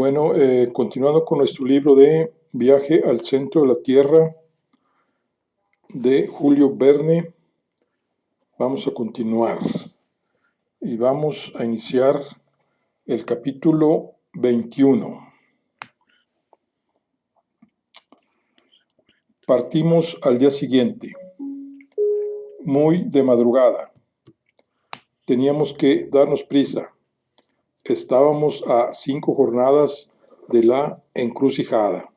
Bueno, continuando con nuestro libro de Viaje al centro de la Tierra de Julio Verne, vamos a continuar y vamos a iniciar el capítulo 21. Partimos al día siguiente, muy de madrugada. Teníamos que darnos prisa. Estábamos a 5 jornadas de la encrucijada.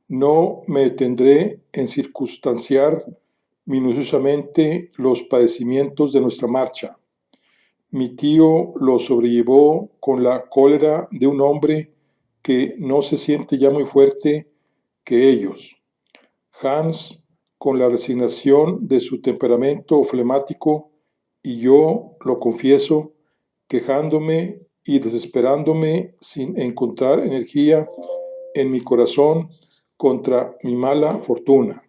No me detendré en circunstanciar minuciosamente los padecimientos de nuestra marcha. Mi tío lo sobrellevó con la cólera de un hombre que no se siente ya muy fuerte que ellos. Hans, con la resignación de su temperamento flemático, y yo, lo confieso, quejándome y desesperándome sin encontrar energía en mi corazón contra mi mala fortuna.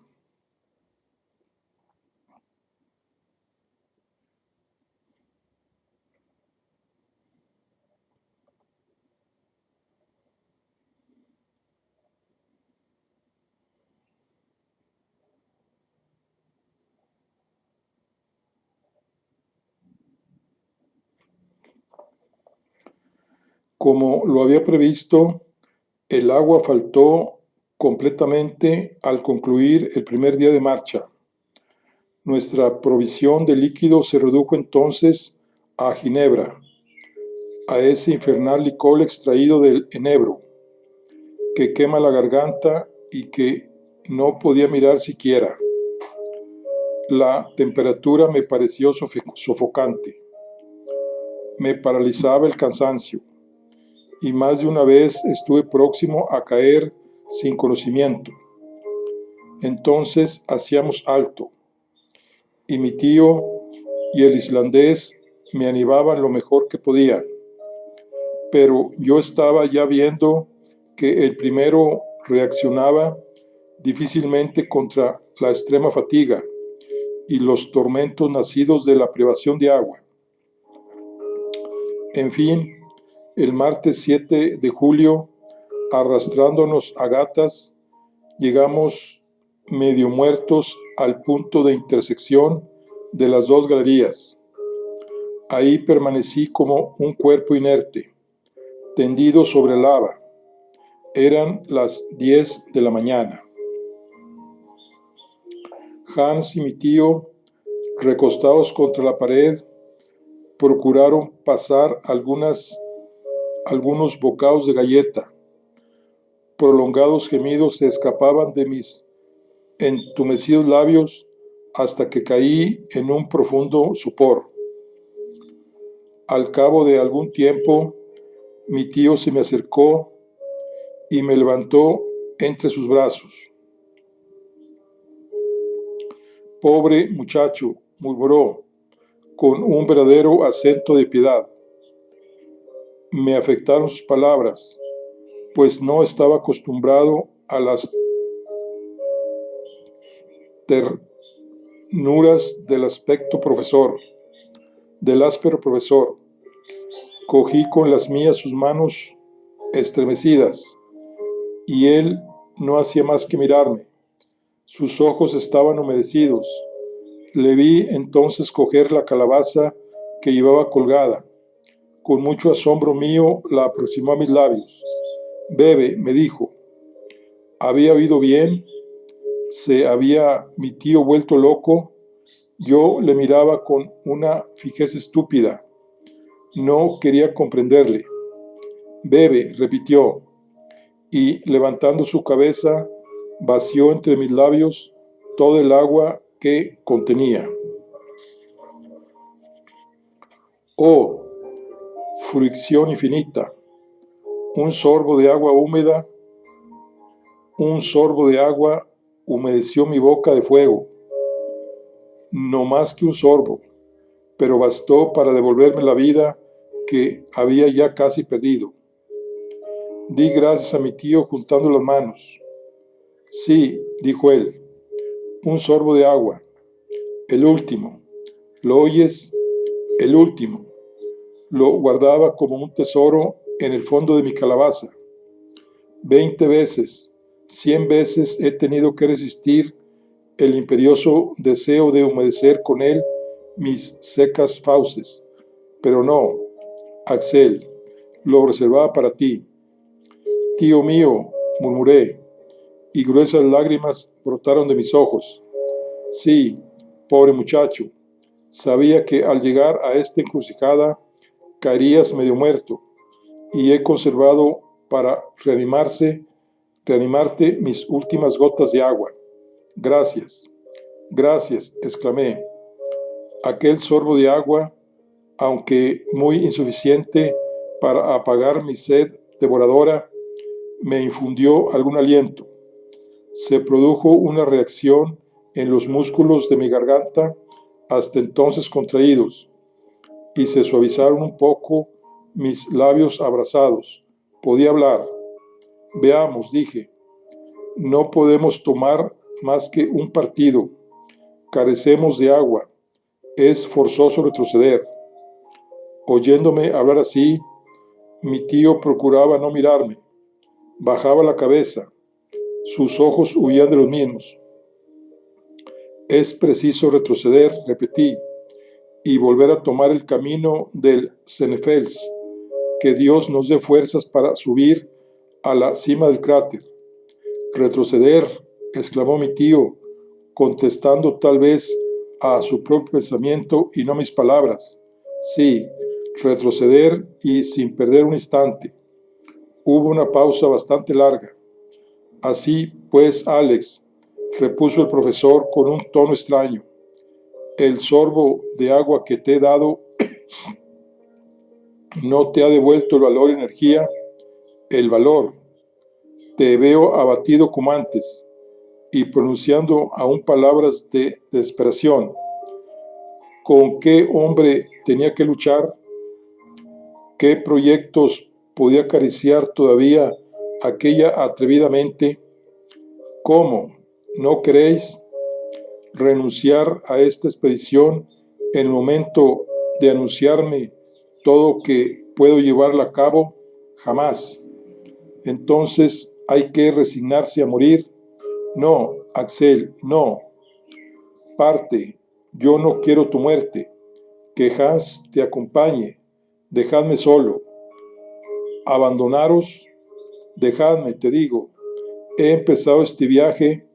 Como lo había previsto, el agua faltó completamente al concluir el primer día de marcha. Nuestra provisión de líquido se redujo entonces a ginebra, a ese infernal licor extraído del enebro, que quema la garganta y que no podía mirar siquiera. La temperatura me pareció sofocante. Me paralizaba el cansancio, y más de una vez estuve próximo a caer sin conocimiento. Entonces hacíamos alto, y mi tío y el islandés me animaban lo mejor que podían, pero yo estaba ya viendo que el primero reaccionaba difícilmente contra la extrema fatiga y los tormentos nacidos de la privación de agua. En fin, el martes 7 de julio, arrastrándonos a gatas, llegamos medio muertos al punto de intersección de las dos galerías. Ahí permanecí como un cuerpo inerte, tendido sobre lava. Eran las 10 de la mañana. Hans y mi tío, recostados contra la pared, procuraron pasar algunos bocados de galleta. Prolongados gemidos se escapaban de mis entumecidos labios hasta que caí en un profundo sopor. Al cabo de algún tiempo, mi tío se me acercó y me levantó entre sus brazos. «Pobre muchacho», murmuró, con un verdadero acento de piedad. Me afectaron sus palabras, pues no estaba acostumbrado a las ternuras del áspero profesor. Cogí con las mías sus manos estremecidas, y él no hacía más que mirarme. Sus ojos estaban humedecidos. Le vi entonces coger la calabaza que llevaba colgada. Con mucho asombro mío la aproximó a mis labios. «Bebe», me dijo. ¿Había oído bien? ¿Se había mi tío vuelto loco? Yo le miraba con una fijeza estúpida. No quería comprenderle. «Bebe», repitió, y levantando su cabeza, vació entre mis labios todo el agua que contenía. ¡Oh, fruición infinita! Un sorbo de agua humedeció mi boca de fuego. No más que un sorbo, pero bastó para devolverme la vida que había ya casi perdido. Di gracias a mi tío juntando las manos. «Sí», dijo él, «un sorbo de agua, el último. ¿Lo oyes? El último. Lo guardaba como un tesoro en el fondo de mi calabaza. 20 veces, 100 veces he tenido que resistir el imperioso deseo de humedecer con él mis secas fauces. Pero no, Axel, lo reservaba para ti. Tío mío, murmuré, y gruesas lágrimas brotaron de mis ojos. Sí, pobre muchacho, sabía que al llegar a esta encrucijada caerías medio muerto, y he conservado para reanimarte mis últimas gotas de agua. Gracias, gracias, exclamé. Aquel sorbo de agua, aunque muy insuficiente para apagar mi sed devoradora, me infundió algún aliento. Se produjo una reacción en los músculos de mi garganta, hasta entonces contraídos, y se suavizaron un poco mis labios abrasados. Podía hablar. Veamos, dije, no podemos tomar más que un partido. Carecemos de agua. Es forzoso retroceder. Oyéndome hablar así, mi tío procuraba no mirarme. Bajaba la cabeza. Sus ojos huían de los mismos. Es preciso retroceder, repetí, y volver a tomar el camino del Senefels. Que Dios nos dé fuerzas para subir a la cima del cráter. Retroceder, exclamó mi tío, contestando tal vez a su propio pensamiento y no mis palabras. Sí, retroceder y sin perder un instante. Hubo una pausa bastante larga. Así pues, Alex, repuso el profesor con un tono extraño, el sorbo de agua que te he dado no te ha devuelto el valor y energía. El valor. Te veo abatido como antes y pronunciando aún palabras de desesperación. ¿Con qué hombre tenía que luchar? ¿Qué proyectos podía acariciar todavía aquella atrevidamente? ¿Cómo? ¿No queréis renunciar a esta expedición en el momento de anunciarme todo que puedo llevarla a cabo? Jamás. Entonces hay que resignarse a morir. No, Axel, no. Parte. Yo no quiero tu muerte. Que Hans te acompañe. Dejadme solo. Abandonaros. Dejadme, te digo. He empezado este viaje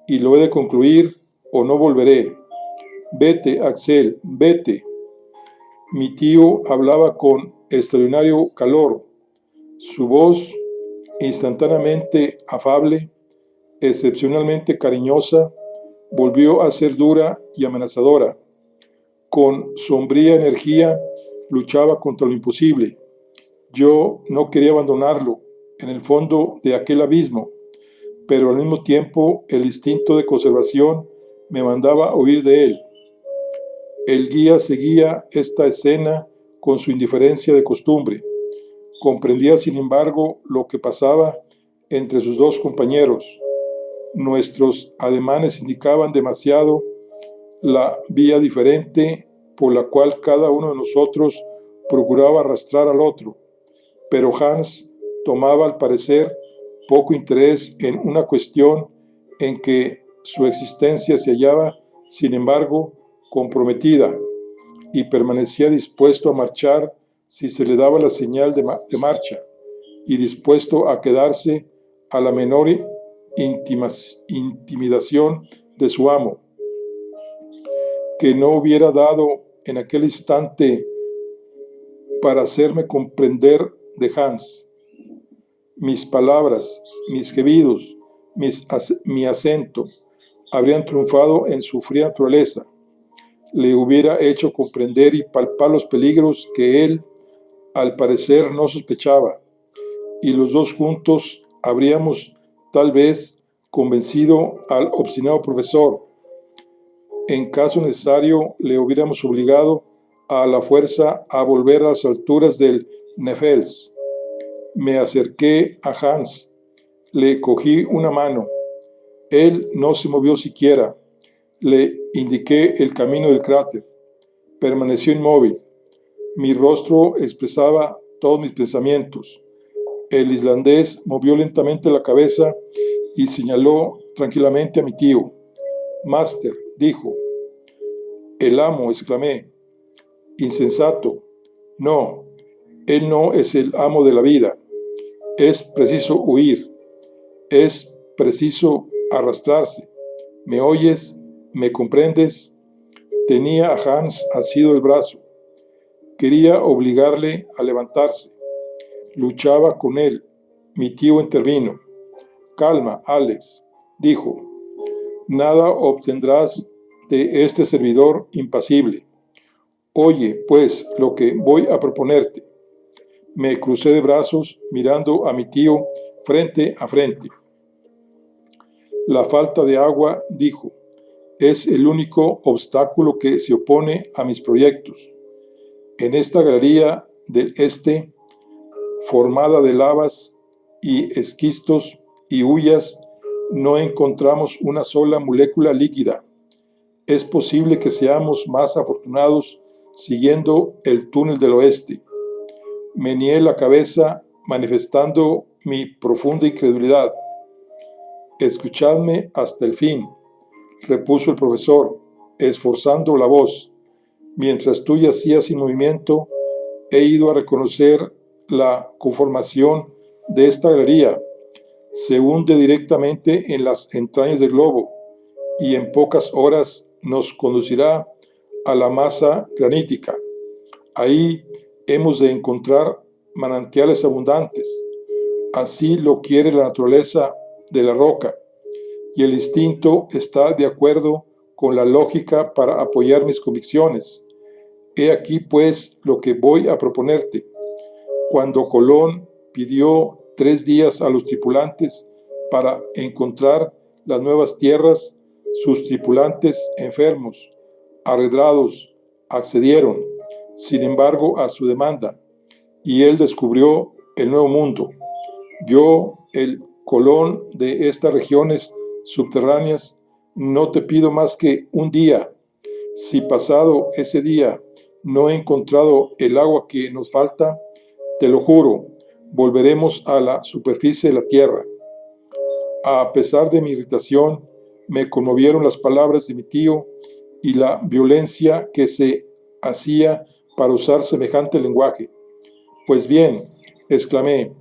y lo he de concluir o no volveré. Vete, Axel, vete. Mi tío hablaba con extraordinario calor. Su voz, instantáneamente afable, excepcionalmente cariñosa, volvió a ser dura y amenazadora. Con sombría energía luchaba contra lo imposible. Yo no quería abandonarlo en el fondo de aquel abismo, pero al mismo tiempo el instinto de conservación me mandaba huir de él. El guía seguía esta escena con su indiferencia de costumbre. Comprendía, sin embargo, lo que pasaba entre sus dos compañeros. Nuestros ademanes indicaban demasiado la vía diferente por la cual cada uno de nosotros procuraba arrastrar al otro. Pero Hans tomaba, al parecer, poco interés en una cuestión en que su existencia se hallaba, sin embargo, comprometida, y permanecía dispuesto a marchar si se le daba la señal de marcha, y dispuesto a quedarse a la menor intimidación de su amo, que no hubiera dado en aquel instante para hacerme comprender de Hans. Mis palabras, mis gemidos, mi acento habrían triunfado en su fría naturaleza. Le hubiera hecho comprender y palpar los peligros que él, al parecer, no sospechaba, y los dos juntos habríamos, tal vez, convencido al obstinado profesor. En caso necesario, le hubiéramos obligado a la fuerza a volver a las alturas del Nefels. Me acerqué a Hans, le cogí una mano. Él no se movió siquiera. Le indiqué el camino del cráter. Permaneció inmóvil. Mi rostro expresaba todos mis pensamientos. El islandés movió lentamente la cabeza y señaló tranquilamente a mi tío. Máster, dijo. El amo, exclamé. Insensato. No, él no es el amo de la vida. Es preciso huir. Es preciso arrastrarse. ¿Me oyes? ¿Me comprendes? Tenía a Hans asido el brazo. Quería obligarle a levantarse. Luchaba con él. Mi tío intervino. Calma, Alex, dijo. Nada obtendrás de este servidor impasible. Oye, pues, lo que voy a proponerte. Me crucé de brazos mirando a mi tío frente a frente. La falta de agua, dijo, es el único obstáculo que se opone a mis proyectos. En esta galería del este, formada de lavas y esquistos y hullas, no encontramos una sola molécula líquida. Es posible que seamos más afortunados siguiendo el túnel del oeste. Meneé la cabeza manifestando mi profunda incredulidad. Escuchadme hasta el fin, repuso el profesor, esforzando la voz. Mientras tú yacías sin movimiento, he ido a reconocer la conformación de esta galería. Se hunde directamente en las entrañas del globo y en pocas horas nos conducirá a la masa granítica. Ahí hemos de encontrar manantiales abundantes. Así lo quiere la naturaleza de la roca, y el instinto está de acuerdo con la lógica para apoyar mis convicciones. He aquí, pues, lo que voy a proponerte. Cuando Colón pidió 3 días a los tripulantes para encontrar las nuevas tierras, sus tripulantes enfermos, arredrados, accedieron, sin embargo, a su demanda, y él descubrió el nuevo mundo. Yo, el Colón de estas regiones subterráneas, no te pido más que un día. Si pasado ese día no he encontrado el agua que nos falta, te lo juro, volveremos a la superficie de la tierra. A pesar de mi irritación, me conmovieron las palabras de mi tío y la violencia que se hacía para usar semejante lenguaje. Pues bien, exclamé,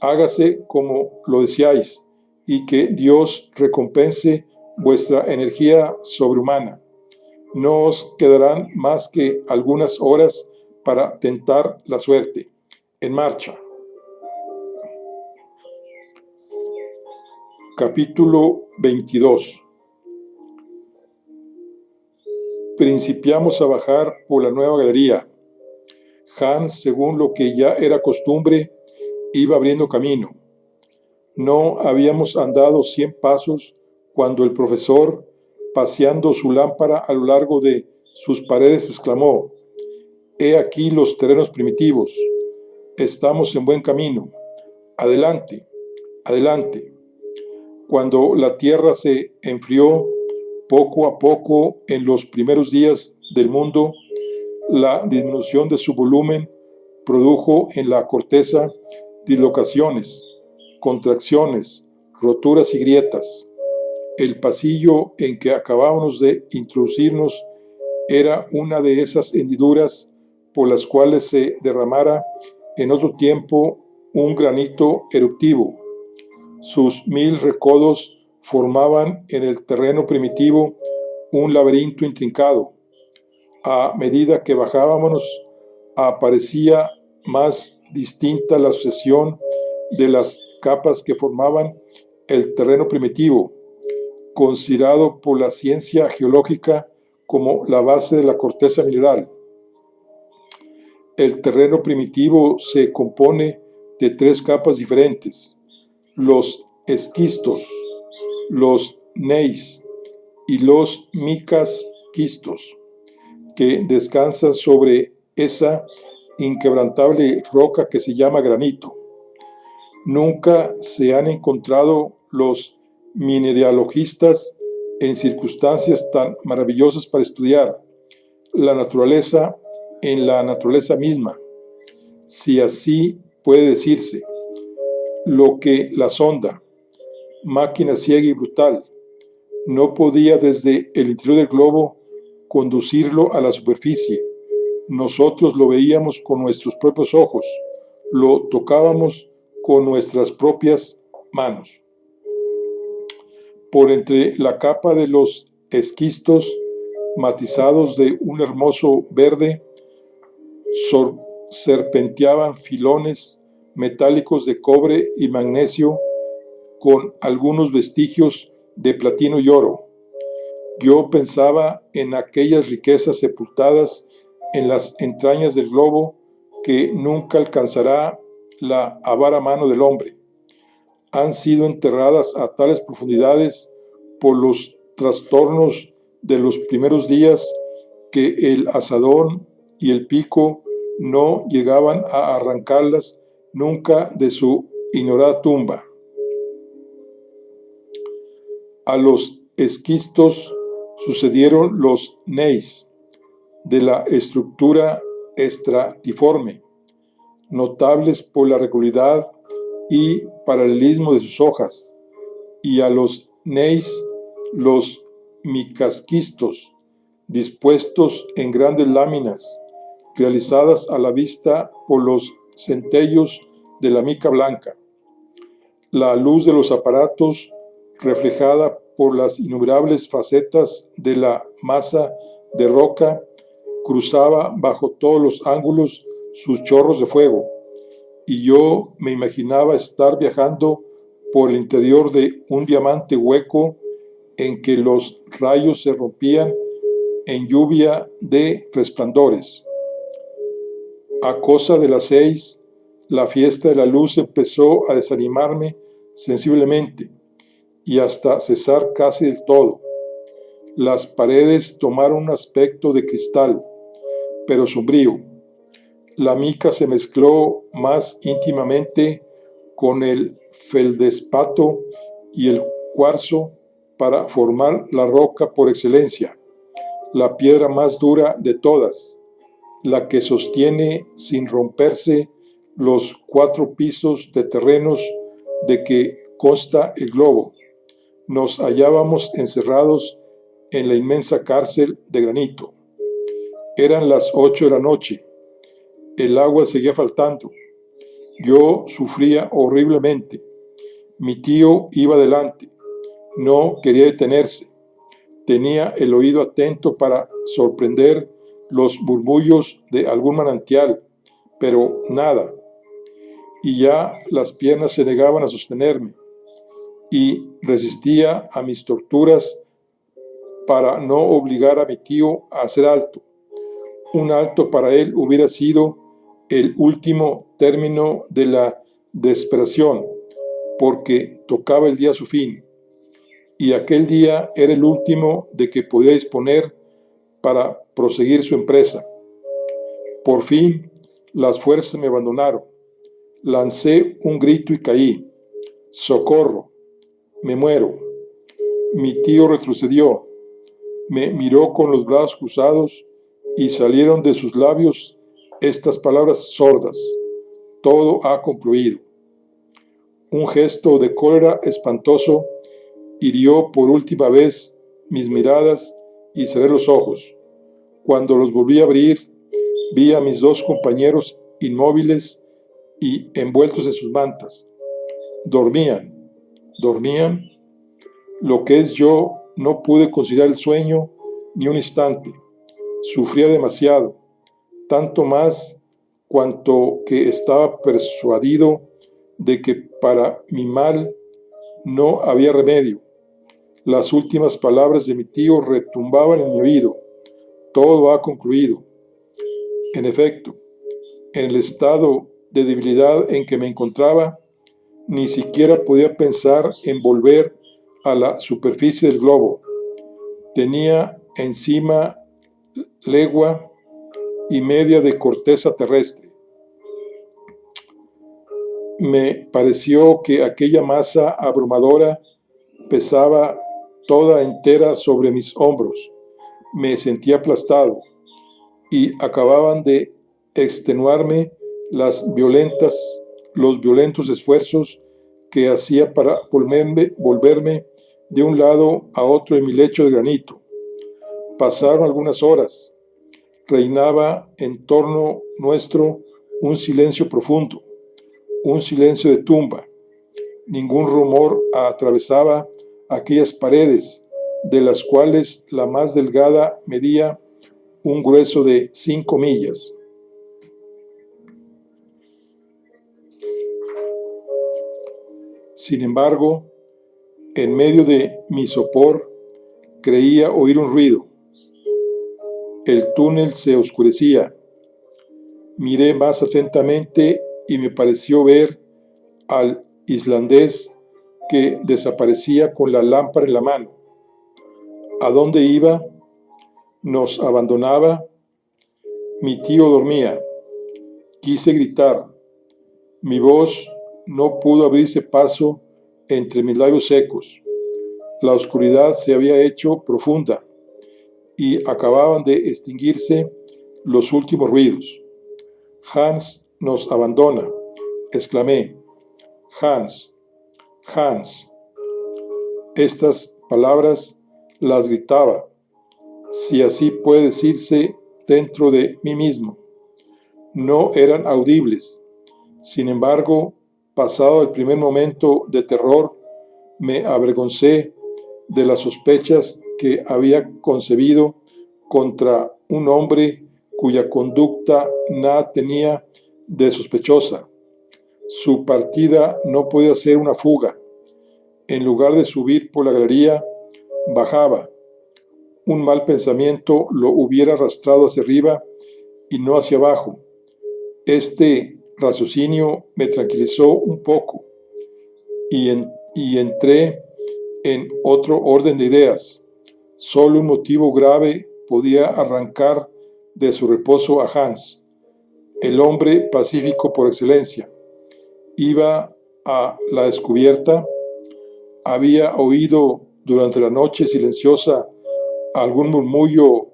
hágase como lo deseáis, y que Dios recompense vuestra energía sobrehumana. No os quedarán más que algunas horas para tentar la suerte. En marcha. Capítulo 22. Principiamos a bajar por la nueva galería. Hans, según lo que ya era costumbre, iba abriendo camino. No habíamos andado 100 pasos cuando el profesor, paseando su lámpara a lo largo de sus paredes, exclamó: «He aquí los terrenos primitivos. Estamos en buen camino. Adelante, adelante». Cuando la tierra se enfrió poco a poco en los primeros días del mundo, la disminución de su volumen produjo en la corteza dislocaciones, contracciones, roturas y grietas. El pasillo en que acabábamos de introducirnos era una de esas hendiduras por las cuales se derramara en otro tiempo un granito eruptivo. Sus 1000 recodos formaban en el terreno primitivo un laberinto intrincado. A medida que bajábamos, aparecía más distinta la sucesión de las capas que formaban el terreno primitivo, considerado por la ciencia geológica como la base de la corteza mineral. El terreno primitivo se compone de 3 capas diferentes: los esquistos, los gneiss y los micas quistos, que descansan sobre esa inquebrantable roca que se llama granito. Nunca se han encontrado los mineralogistas en circunstancias tan maravillosas para estudiar. la naturaleza en la naturaleza misma, si así puede decirse, lo que la sonda, máquina ciega y brutal, no podía desde el interior del globo conducirlo a la superficie. Nosotros lo veíamos con nuestros propios ojos, lo tocábamos con nuestras propias manos. Por entre la capa de los esquistos matizados de un hermoso verde, serpenteaban filones metálicos de cobre y magnesio con algunos vestigios de platino y oro. Yo pensaba en aquellas riquezas sepultadas en las entrañas del globo que nunca alcanzará la avara mano del hombre. Han sido enterradas a tales profundidades por los trastornos de los primeros días que el azadón y el pico no llegaban a arrancarlas nunca de su ignorada tumba. A los esquistos sucedieron los gneiss, de la estructura estratiforme, notables por la regularidad y paralelismo de sus hojas, y a los gneiss los micasquistos, dispuestos en grandes láminas, realizadas a la vista por los centellos de la mica blanca. La luz de los aparatos, reflejada por las innumerables facetas de la masa de roca, cruzaba bajo todos los ángulos sus chorros de fuego, y yo me imaginaba estar viajando por el interior de un diamante hueco en que los rayos se rompían en lluvia de resplandores. A cosa de las 6, la fiesta de la luz empezó a desanimarme sensiblemente y hasta cesar casi del todo. Las paredes tomaron un aspecto de cristal, pero sombrío. La mica se mezcló más íntimamente con el feldespato y el cuarzo para formar la roca por excelencia, la piedra más dura de todas, la que sostiene sin romperse los 4 pisos de terrenos de que consta el globo. Nos hallábamos encerrados en la inmensa cárcel de granito. Eran las 8 de la noche. El agua seguía faltando. Yo sufría horriblemente. Mi tío iba delante. No quería detenerse. Tenía el oído atento para sorprender los murmullos de algún manantial, pero nada. Y ya las piernas se negaban a sostenerme, y resistía a mis torturas para no obligar a mi tío a hacer alto. Un alto para él hubiera sido el último término de la desesperación, porque tocaba el día a su fin, y aquel día era el último de que podía disponer para proseguir su empresa. Por fin, las fuerzas me abandonaron. Lancé un grito y caí. ¡Socorro! Me muero. Mi tío retrocedió, me miró con los brazos cruzados y salieron de sus labios estas palabras sordas: todo ha concluido. Un gesto de cólera espantoso hirió por última vez mis miradas y cerré los ojos. Cuando los volví a abrir, vi a mis 2 compañeros inmóviles y envueltos en sus mantas. Dormían. Lo que es yo, no pude conciliar el sueño ni un instante. Sufría demasiado, tanto más cuanto que estaba persuadido de que para mi mal no había remedio. Las últimas palabras de mi tío retumbaban en mi oído: todo ha concluido. En efecto, en el estado de debilidad en que me encontraba, ni siquiera podía pensar en volver a la superficie del globo. Tenía encima legua y media de corteza terrestre. Me pareció que aquella masa abrumadora pesaba toda entera sobre mis hombros. Me sentía aplastado. y acababan de extenuarme los violentos esfuerzos que hacía para volverme de un lado a otro en mi lecho de granito. Pasaron algunas horas. Reinaba en torno nuestro un silencio profundo, un silencio de tumba. Ningún rumor atravesaba aquellas paredes, de las cuales la más delgada medía un grueso de 5 millas. Sin embargo, en medio de mi sopor, creía oír un ruido. El túnel se oscurecía. Miré más atentamente y me pareció ver al islandés que desaparecía con la lámpara en la mano. ¿A dónde iba? ¿Nos abandonaba? Mi tío dormía. Quise gritar. Mi voz no pudo abrirse paso entre mis labios secos. La oscuridad se había hecho profunda y acababan de extinguirse los últimos ruidos. Hans nos abandona, exclamé. Hans, Hans. Estas palabras las gritaba, si así puede decirse, dentro de mí mismo. No eran audibles. Sin embargo, pasado el primer momento de terror, me avergoncé de las sospechas que había concebido contra un hombre cuya conducta nada tenía de sospechosa. Su partida no podía ser una fuga. En lugar de subir por la galería, bajaba. Un mal pensamiento lo hubiera arrastrado hacia arriba y no hacia abajo. Este raciocinio me tranquilizó un poco y entré en otro orden de ideas. Solo un motivo grave podía arrancar de su reposo a Hans, el hombre pacífico por excelencia. Iba a la descubierta. Había oído durante la noche silenciosa algún murmullo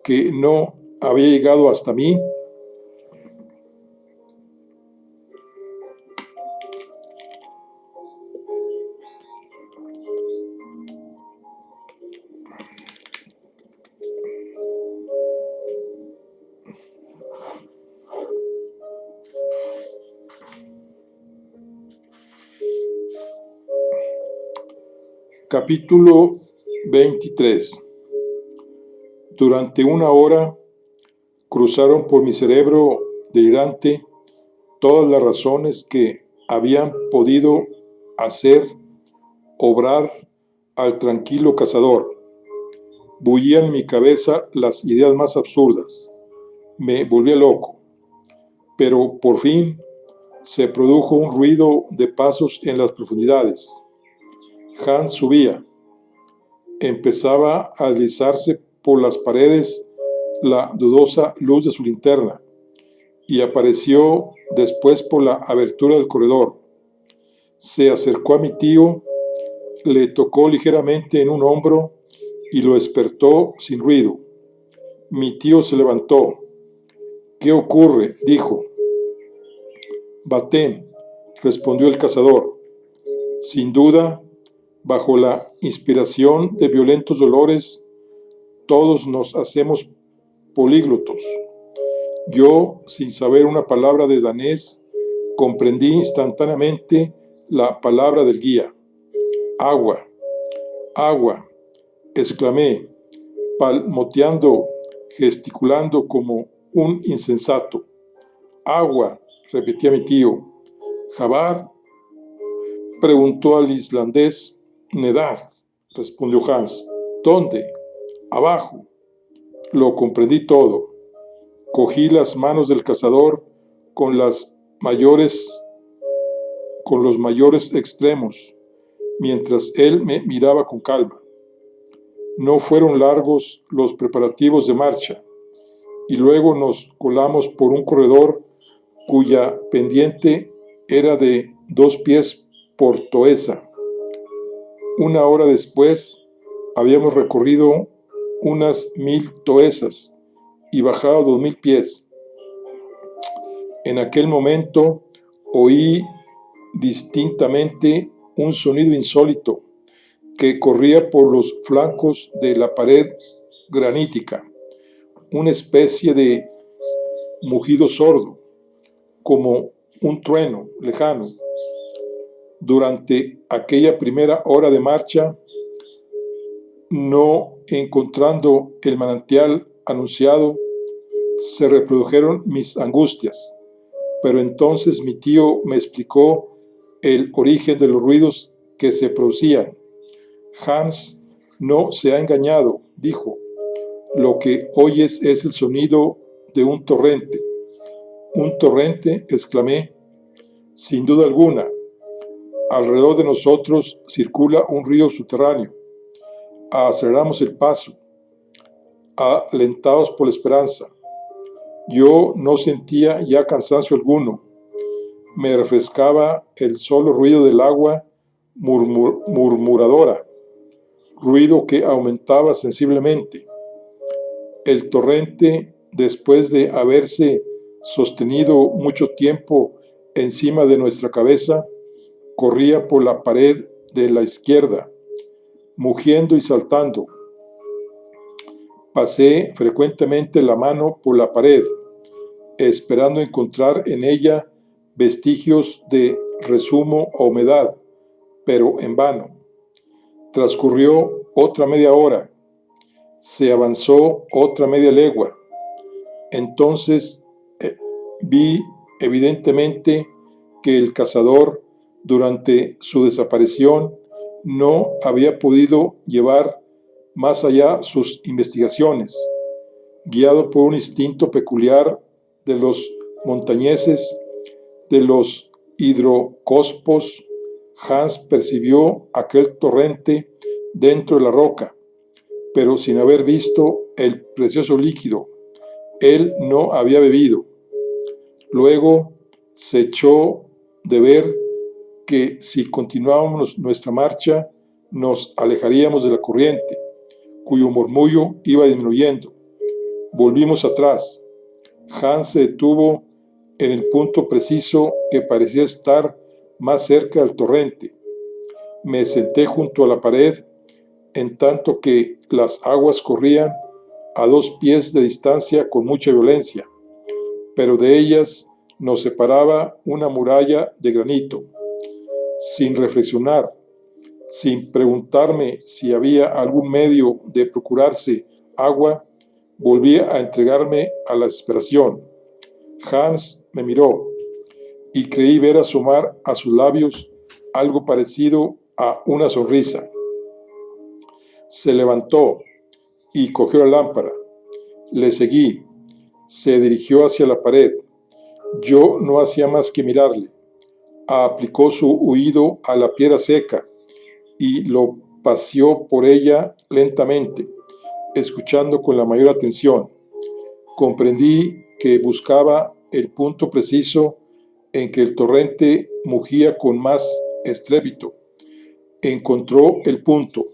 que no había llegado hasta mí. Capítulo 23. Durante una hora cruzaron por mi cerebro delirante todas las razones que habían podido hacer obrar al tranquilo cazador. Bullían en mi cabeza las ideas más absurdas. Me volvía loco. Pero por fin se produjo un ruido de pasos en las profundidades. Hans subía. Empezaba a deslizarse por las paredes la dudosa luz de su linterna y apareció después por la abertura del corredor. Se acercó a mi tío, le tocó ligeramente en un hombro y lo despertó sin ruido. Mi tío se levantó. ¿Qué ocurre?, dijo. Batén, respondió el cazador. Sin duda, bajo la inspiración de violentos dolores, todos nos hacemos políglotos. Yo, sin saber una palabra de danés, comprendí instantáneamente la palabra del guía. Agua, agua, exclamé, palmoteando, gesticulando como un insensato. Agua, repetía mi tío. Jabar, preguntó al islandés. Nedad, respondió Hans. ¿Dónde? Abajo. Lo comprendí todo. Cogí las manos del cazador con los mayores extremos, mientras él me miraba con calma. No fueron largos los preparativos de marcha, y luego nos colamos por un corredor cuya pendiente era de 2 pies por toesa. Una hora después habíamos recorrido unas 1000 toesas y bajaba 2000 pies. En aquel momento oí distintamente un sonido insólito que corría por los flancos de la pared granítica, una especie de mugido sordo, como un trueno lejano. Durante aquella primera hora de marcha, no encontrando el manantial anunciado, se reprodujeron mis angustias, pero entonces mi tío me explicó el origen de los ruidos que se producían. Hans no se ha engañado, dijo. Lo que oyes es el sonido de un torrente. ¿Un torrente?, exclamé. Sin duda alguna. Alrededor de nosotros circula un río subterráneo. Aceleramos el paso, alentados por la esperanza. Yo no sentía ya cansancio alguno. Me refrescaba el solo ruido del agua murmuradora, ruido que aumentaba sensiblemente. El torrente, después de haberse sostenido mucho tiempo encima de nuestra cabeza, corría por la pared de la izquierda, mugiendo y saltando. Pasé frecuentemente la mano por la pared, esperando encontrar en ella vestigios de resumo o humedad, pero en vano. Transcurrió otra media hora. Se avanzó otra media legua. Entonces vi evidentemente que el cazador, durante su desaparición, no había podido llevar más allá sus investigaciones. Guiado por un instinto peculiar de los montañeses, de los hidrocospos, Hans percibió aquel torrente dentro de la roca, pero sin haber visto el precioso líquido. Él no había bebido. Luego se echó de ver que si continuábamos nuestra marcha, nos alejaríamos de la corriente, cuyo murmullo iba disminuyendo. Volvimos atrás. Hans se detuvo en el punto preciso que parecía estar más cerca del torrente. Me senté junto a la pared, en tanto que las aguas corrían a 2 pies de distancia con mucha violencia, pero de ellas nos separaba una muralla de granito. Sin reflexionar, sin preguntarme si había algún medio de procurarse agua, volví a entregarme a la desesperación. Hans me miró y creí ver asomar a sus labios algo parecido a una sonrisa. Se levantó y cogió la lámpara. Le seguí. Se dirigió hacia la pared. Yo no hacía más que mirarle. Aplicó su oído a la piedra seca y lo paseó por ella lentamente, escuchando con la mayor atención. Comprendí que buscaba el punto preciso en que el torrente mugía con más estrépito. Encontró el punto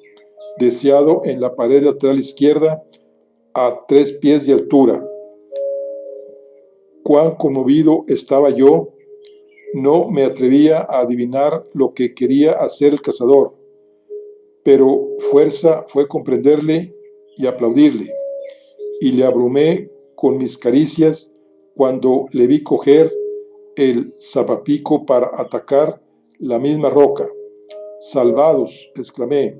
deseado en la pared lateral izquierda, a 3 pies de altura. Cuán conmovido estaba yo. No me atrevía a adivinar lo que quería hacer el cazador, pero fuerza fue comprenderle y aplaudirle, y le abrumé con mis caricias cuando le vi coger el zapapico para atacar la misma roca. Salvados, exclamé.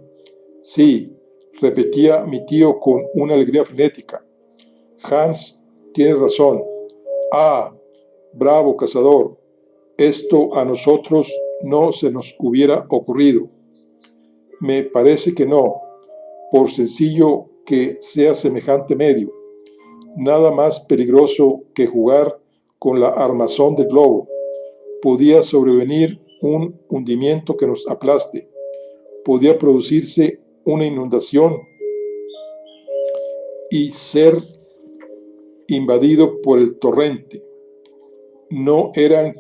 Sí, repetía mi tío con una alegría frenética. Hans tiene razón. Ah, bravo cazador. Esto a nosotros no se nos hubiera ocurrido. Me parece que no, por sencillo que sea semejante medio. Nada más peligroso que jugar con la armazón del globo. Podía sobrevenir un hundimiento que nos aplaste. Podía producirse una inundación y ser invadido por el torrente. No eran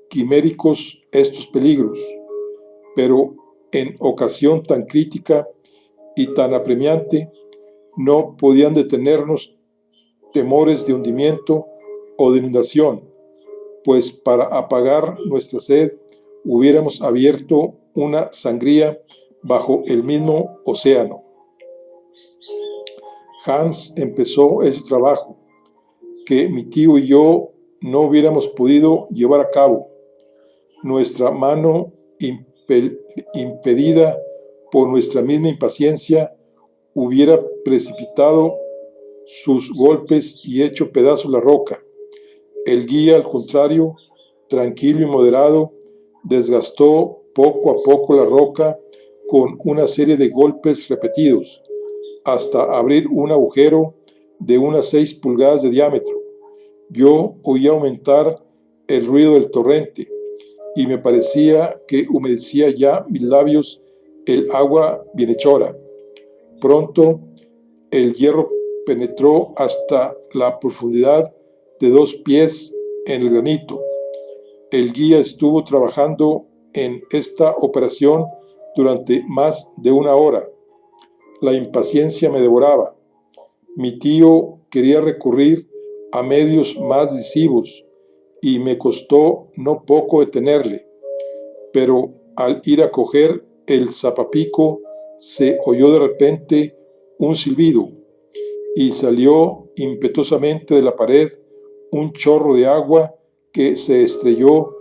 quiméricos estos peligros, pero en ocasión tan crítica y tan apremiante no podían detenernos temores de hundimiento o de inundación, pues para apagar nuestra sed hubiéramos abierto una sangría bajo el mismo océano. Hans empezó ese trabajo que mi tío y yo no hubiéramos podido llevar a cabo. Nuestra mano impedida por nuestra misma impaciencia hubiera precipitado sus golpes y hecho pedazos la roca. El guía, al contrario, tranquilo y moderado, desgastó poco a poco la roca con una serie de golpes repetidos, hasta abrir un agujero de unas 6 pulgadas de diámetro. Yo oía aumentar el ruido del torrente, y me parecía que humedecía ya mis labios el agua bienhechora. Pronto el hierro penetró hasta la profundidad de 2 pies en el granito. El guía estuvo trabajando en esta operación durante más de 1 hora. La impaciencia me devoraba. Mi tío quería recurrir a medios más decisivos y me costó no poco detenerle, pero al ir a coger el zapapico se oyó de repente un silbido y salió impetuosamente de la pared un chorro de agua que se estrelló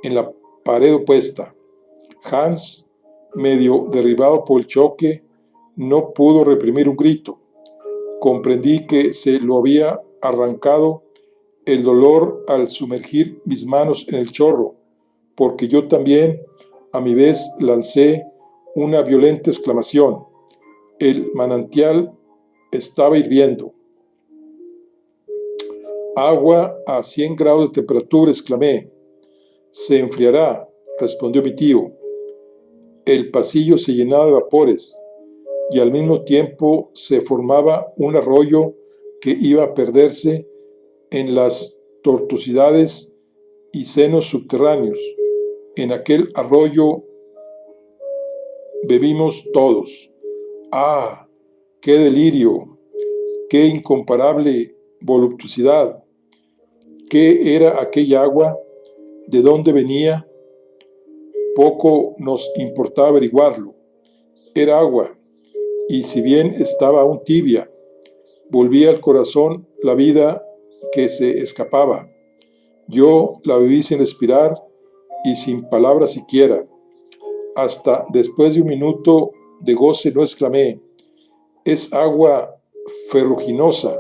en la pared opuesta. Hans, medio derribado por el choque, no pudo reprimir un grito. Comprendí que se lo había arrancado el dolor al sumergir mis manos en el chorro, porque yo también, a mi vez, lancé una violenta exclamación. El manantial estaba hirviendo. Agua a 100 grados de temperatura, exclamé. Se enfriará, respondió mi tío. El pasillo se llenaba de vapores y al mismo tiempo se formaba un arroyo que iba a perderse en las tortuosidades y senos subterráneos. En aquel arroyo bebimos todos. ¡Ah! ¡Qué delirio! ¡Qué incomparable voluptuosidad! ¿Qué era aquella agua? ¿De dónde venía? Poco nos importaba averiguarlo. Era agua, y si bien estaba aún tibia, volvía al corazón la vida que se escapaba. Yo la bebí sin respirar y sin palabras siquiera. Hasta después de un minuto de goce no exclamé, es agua ferruginosa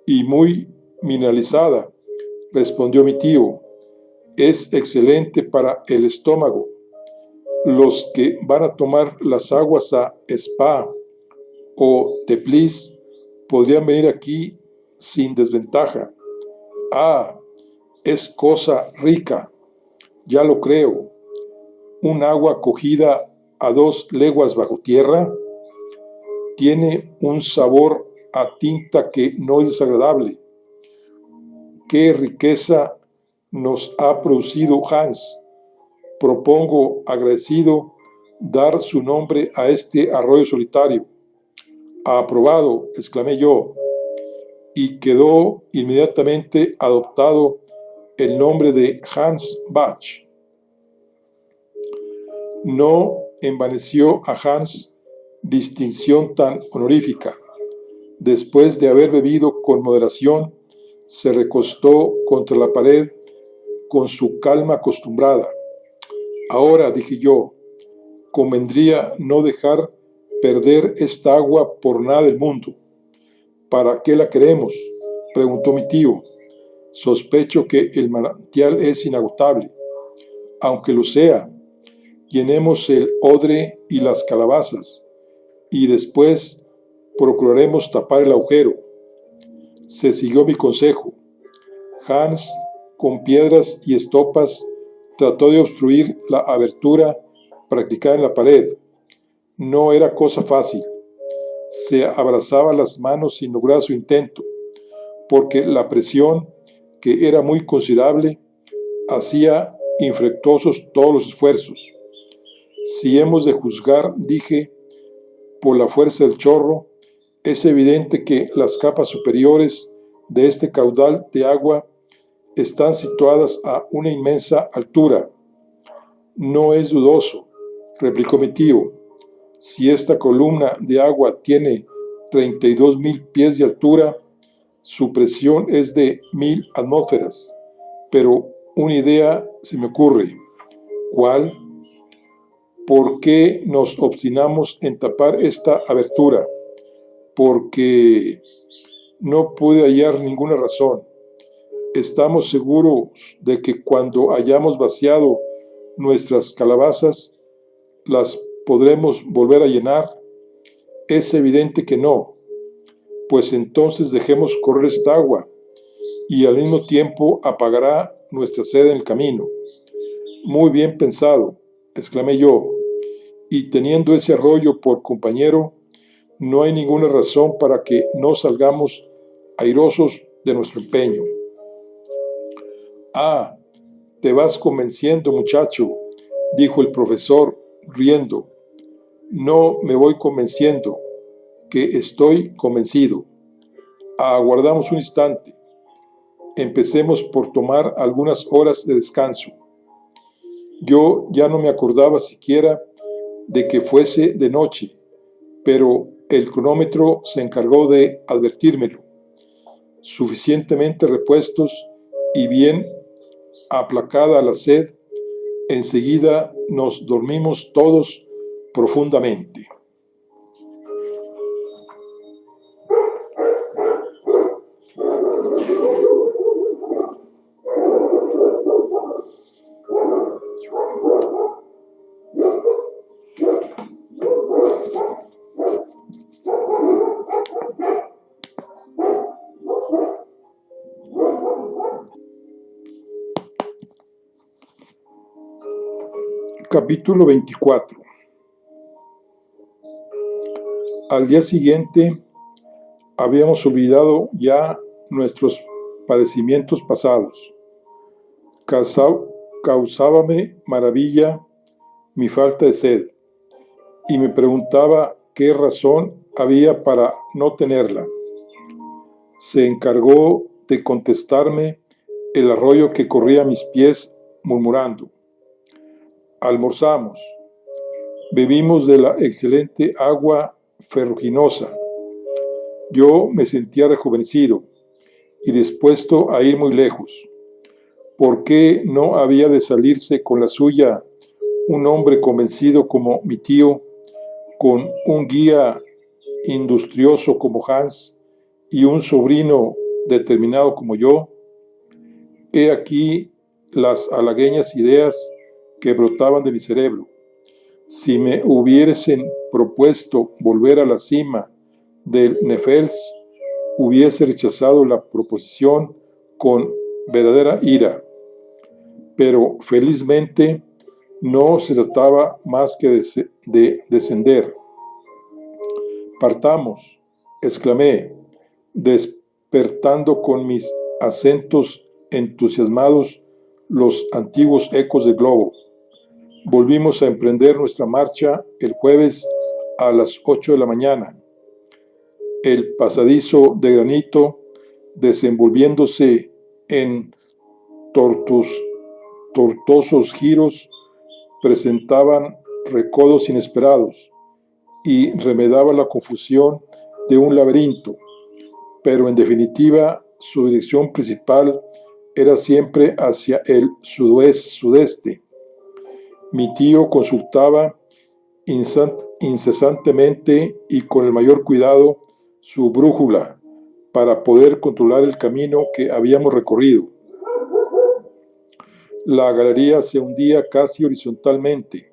y muy mineralizada, respondió mi tío. Es excelente para el estómago. Los que van a tomar las aguas a Spa o Teplice podrían venir aquí sin desventaja. Ah, es cosa rica, ya lo creo. Un agua cogida a 2 leguas bajo tierra tiene un sabor a tinta que no es desagradable. Qué riqueza nos ha producido Hans. Propongo, agradecido, dar su nombre a este arroyo solitario. Aprobado, exclamé yo, y quedó inmediatamente adoptado el nombre de Hans Bach. No envaneció a Hans distinción tan honorífica. Después de haber bebido con moderación, se recostó contra la pared con su calma acostumbrada. Ahora, dije yo, convendría no dejar perder esta agua por nada del mundo. ¿Para qué la queremos?, preguntó mi tío. Sospecho que el manantial es inagotable. Aunque lo sea, llenemos el odre y las calabazas, y después procuraremos tapar el agujero. Se siguió mi consejo. Hans, con piedras y estopas, trató de obstruir la abertura practicada en la pared. No era cosa fácil. Se abrazaba las manos sin lograr su intento, porque la presión, que era muy considerable, hacía infructuosos todos los esfuerzos. Si hemos de juzgar, dije, por la fuerza del chorro, es evidente que las capas superiores de este caudal de agua están situadas a una inmensa altura. No es dudoso, replicó mi tío. Si esta columna de agua tiene 32.000 pies de altura, su presión es de 1.000 atmósferas. Pero una idea se me ocurre. ¿Cuál? ¿Por qué nos obstinamos en tapar esta abertura? Porque no pude hallar ninguna razón. Estamos seguros de que cuando hayamos vaciado nuestras calabazas, las podremos volver a llenar. Es evidente que no, pues entonces dejemos correr esta agua y al mismo tiempo apagará nuestra sed en el camino. Muy bien pensado, exclamé yo, y teniendo ese arroyo por compañero, no hay ninguna razón para que no salgamos airosos de nuestro empeño. Ah, te vas convenciendo, muchacho, dijo el profesor, riendo. No me voy convenciendo, que estoy convencido. Aguardamos un instante. Empecemos por tomar algunas horas de descanso. Yo ya no me acordaba siquiera de que fuese de noche, pero el cronómetro se encargó de advertírmelo. Suficientemente repuestos y bien aplacada la sed, enseguida nos dormimos todos profundamente. Capítulo 24. Al día siguiente habíamos olvidado ya nuestros padecimientos pasados. Causábame maravilla mi falta de sed y me preguntaba qué razón había para no tenerla. Se encargó de contestarme el arroyo que corría a mis pies murmurando. Almorzamos, bebimos de la excelente agua ferruginosa. Yo me sentía rejuvenecido y dispuesto a ir muy lejos. ¿Por qué no había de salirse con la suya un hombre convencido como mi tío, con un guía industrioso como Hans y un sobrino determinado como yo? He aquí las halagueñas ideas que brotaban de mi cerebro. Si me hubiesen propuesto volver a la cima del Nefels, hubiese rechazado la proposición con verdadera ira. Pero felizmente no se trataba más que de descender. Partamos, exclamé, despertando con mis acentos entusiasmados los antiguos ecos del globo. Volvimos a emprender nuestra marcha el jueves a las 8 de la mañana. El pasadizo de granito, desenvolviéndose en tortuosos giros, presentaban recodos inesperados y remedaba la confusión de un laberinto, pero en definitiva su dirección principal era siempre hacia el sudeste. Mi tío consultaba incesantemente y con el mayor cuidado su brújula para poder controlar el camino que habíamos recorrido. La galería se hundía casi horizontalmente,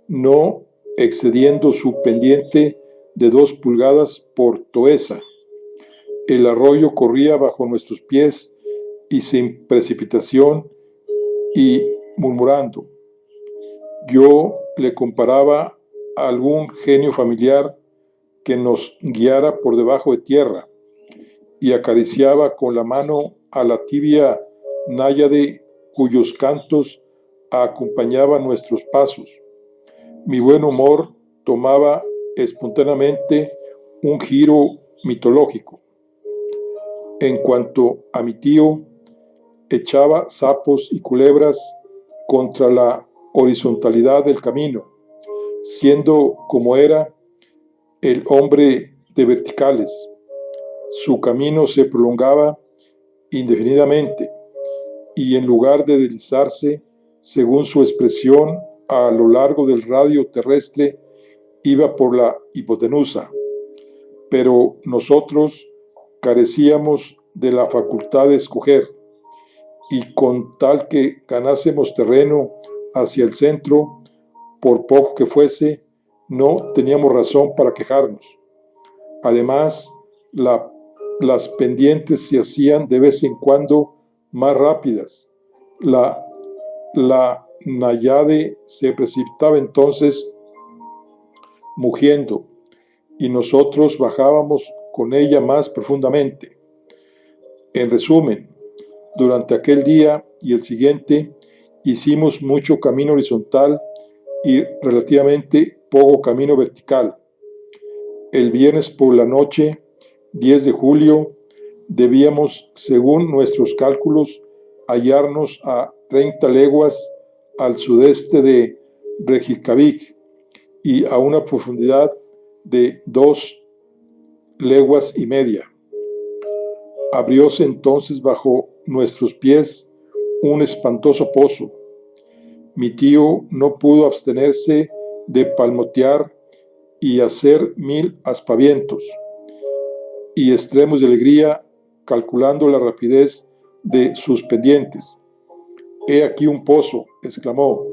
no excediendo su pendiente de 2 pulgadas por toesa. El arroyo corría bajo nuestros pies y sin precipitación y murmurando. Yo le comparaba a algún genio familiar que nos guiara por debajo de tierra y acariciaba con la mano a la tibia náyade cuyos cantos acompañaban nuestros pasos. Mi buen humor tomaba espontáneamente un giro mitológico. En cuanto a mi tío, echaba sapos y culebras contra la horizontalidad del camino, siendo como era el hombre de verticales. Su camino se prolongaba indefinidamente y en lugar de deslizarse, según su expresión, a lo largo del radio terrestre, iba por la hipotenusa. Pero nosotros carecíamos de la facultad de escoger, y con tal que ganásemos terreno hacia el centro, por poco que fuese, no teníamos razón para quejarnos. Además, las pendientes se hacían de vez en cuando más rápidas. La náyade se precipitaba entonces mugiendo, y nosotros bajábamos con ella más profundamente. En resumen, durante aquel día y el siguiente hicimos mucho camino horizontal y relativamente poco camino vertical. El viernes por la noche, 10 de julio, debíamos, según nuestros cálculos, hallarnos a 30 leguas al sudeste de Reykjavik y a una profundidad de 2,5 leguas. Abrióse entonces bajo nuestros pies un espantoso pozo. Mi tío no pudo abstenerse de palmotear y hacer 1000 aspavientos y extremos de alegría, calculando la rapidez de sus pendientes. «He aquí un pozo», exclamó,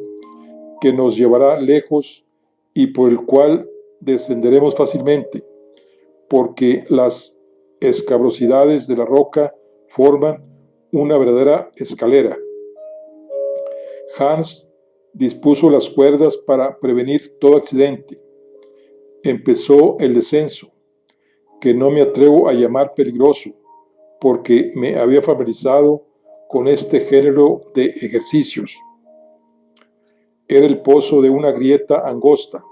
«que nos llevará lejos y por el cual descenderemos fácilmente, porque las escabrosidades de la roca forman una verdadera escalera». Hans dispuso las cuerdas para prevenir todo accidente. Empezó el descenso, que no me atrevo a llamar peligroso, porque me había familiarizado con este género de ejercicios. Era el pozo de una grieta angosta,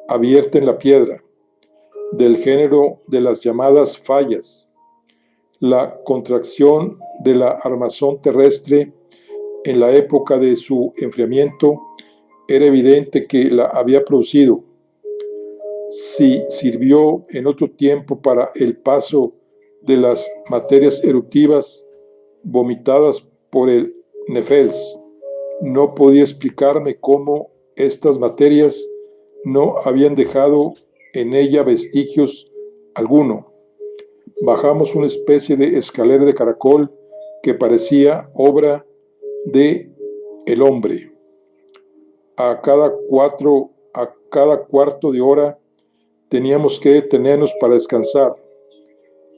abierta en la piedra, del género de las llamadas fallas. La contracción de la armazón terrestre en la época de su enfriamiento era evidente que la había producido. Si sirvió en otro tiempo para el paso de las materias eruptivas vomitadas por el Nefels, no podía explicarme cómo estas materias no habían dejado en ella vestigios alguno. Bajamos una especie de escalera de caracol que parecía obra de el hombre. A cada cuarto de hora teníamos que detenernos para descansar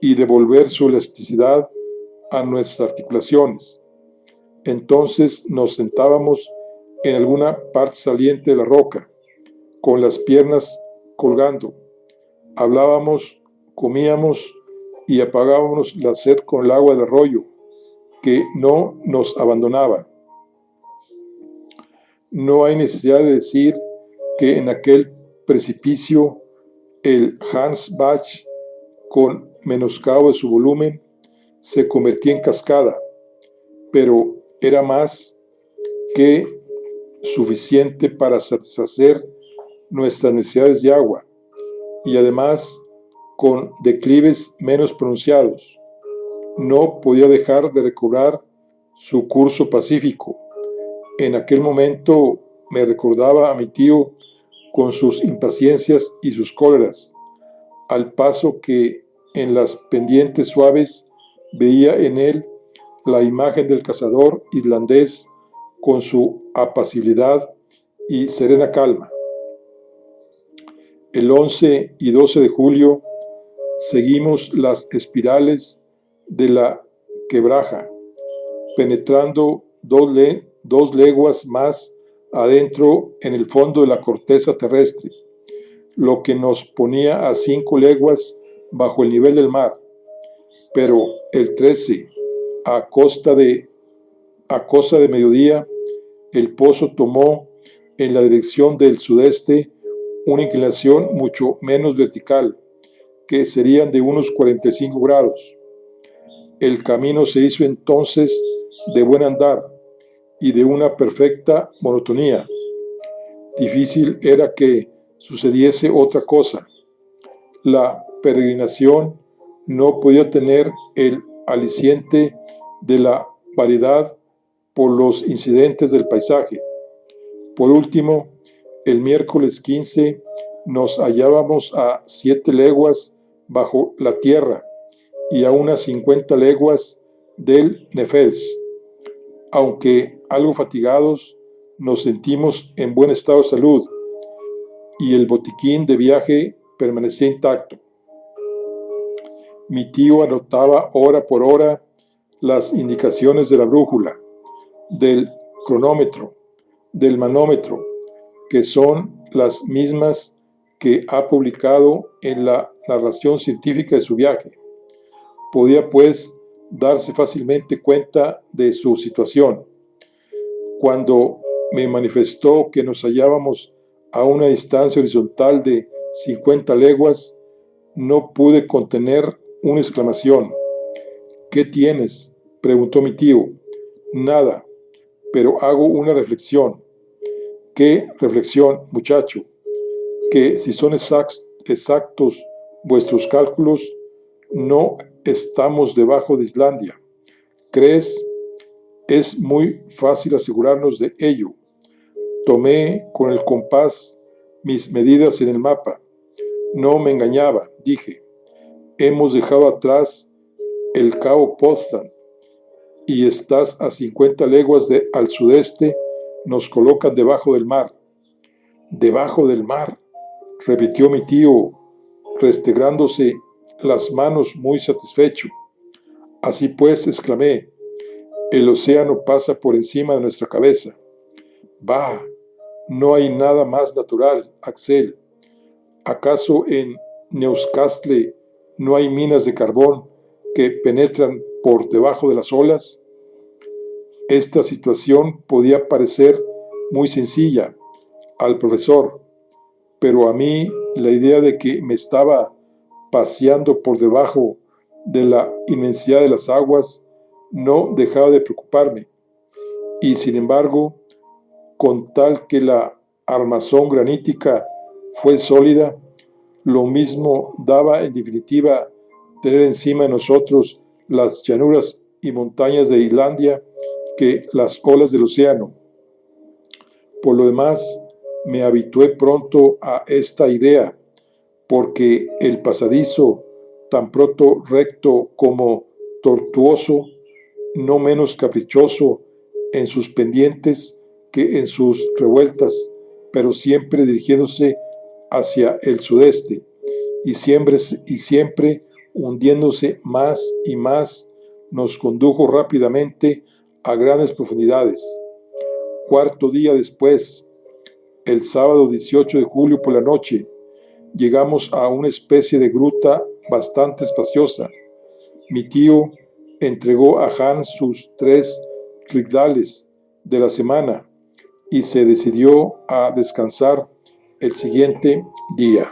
y devolver su elasticidad a nuestras articulaciones. Entonces nos sentábamos en alguna parte saliente de la roca, con las piernas colgando. Hablábamos, comíamos y apagábamos la sed con el agua del arroyo, que no nos abandonaba. No hay necesidad de decir que en aquel precipicio el Hans Bach, con menoscabo de su volumen, se convertía en cascada, pero era más que suficiente para satisfacer nuestras necesidades de agua, y además con declives menos pronunciados. No podía dejar de recobrar su curso pacífico. En aquel momento me recordaba a mi tío con sus impaciencias y sus cóleras, al paso que en las pendientes suaves veía en él la imagen del cazador islandés con su apacibilidad y serena calma. El 11 y 12 de julio seguimos las espirales de la quebraja, penetrando 2 leguas más adentro en el fondo de la corteza terrestre, lo que nos ponía a 5 leguas bajo el nivel del mar. Pero el 13, a cosa de mediodía, el pozo tomó en la dirección del sudeste una inclinación mucho menos vertical, que serían de unos 45 grados. El camino se hizo entonces de buen andar y de una perfecta monotonía. Difícil era que sucediese otra cosa. La peregrinación no podía tener el aliciente de la variedad por los incidentes del paisaje. Por último, el miércoles 15 nos hallábamos a 7 leguas bajo la tierra y a unas 50 leguas del Nefels. Aunque algo fatigados, nos sentimos en buen estado de salud y el botiquín de viaje permanecía intacto. Mi tío anotaba hora por hora las indicaciones de la brújula, del cronómetro, del manómetro, que son las mismas que ha publicado en la narración científica de su viaje. Podía, pues, darse fácilmente cuenta de su situación. Cuando me manifestó que nos hallábamos a una distancia horizontal de 50 leguas, no pude contener una exclamación. ¿Qué tienes?, preguntó mi tío. Nada, pero hago una reflexión. ¿Qué reflexión, muchacho? Que si son exactos vuestros cálculos, no estamos debajo de Islandia. ¿Crees? Es muy fácil asegurarnos de ello. Tomé con el compás mis medidas en el mapa. No me engañaba, dije. Hemos dejado atrás el cabo Portland y estás a 50 leguas al sudeste, nos colocan debajo del mar. Debajo del mar, repitió mi tío, restregándose las manos muy satisfecho. Así pues, exclamé, el océano pasa por encima de nuestra cabeza. Bah, no hay nada más natural, Axel. ¿Acaso en Newcastle no hay minas de carbón que penetran por debajo de las olas? Esta situación podía parecer muy sencilla al profesor, pero a mí la idea de que me estaba paseando por debajo de la inmensidad de las aguas no dejaba de preocuparme. Y sin embargo, con tal que la armazón granítica fue sólida, lo mismo daba en definitiva tener encima de nosotros las llanuras y montañas de Islandia que las olas del océano. Por lo demás, me habitué pronto a esta idea, porque el pasadizo, tan pronto recto como tortuoso, no menos caprichoso en sus pendientes que en sus revueltas, pero siempre dirigiéndose hacia el sudeste y siempre hundiéndose más y más, nos condujo rápidamente a grandes profundidades. Cuarto día después, el sábado 18 de julio por la noche, llegamos a una especie de gruta bastante espaciosa. Mi tío entregó a Hans sus 3 rigdales de la semana y se decidió a descansar el siguiente día.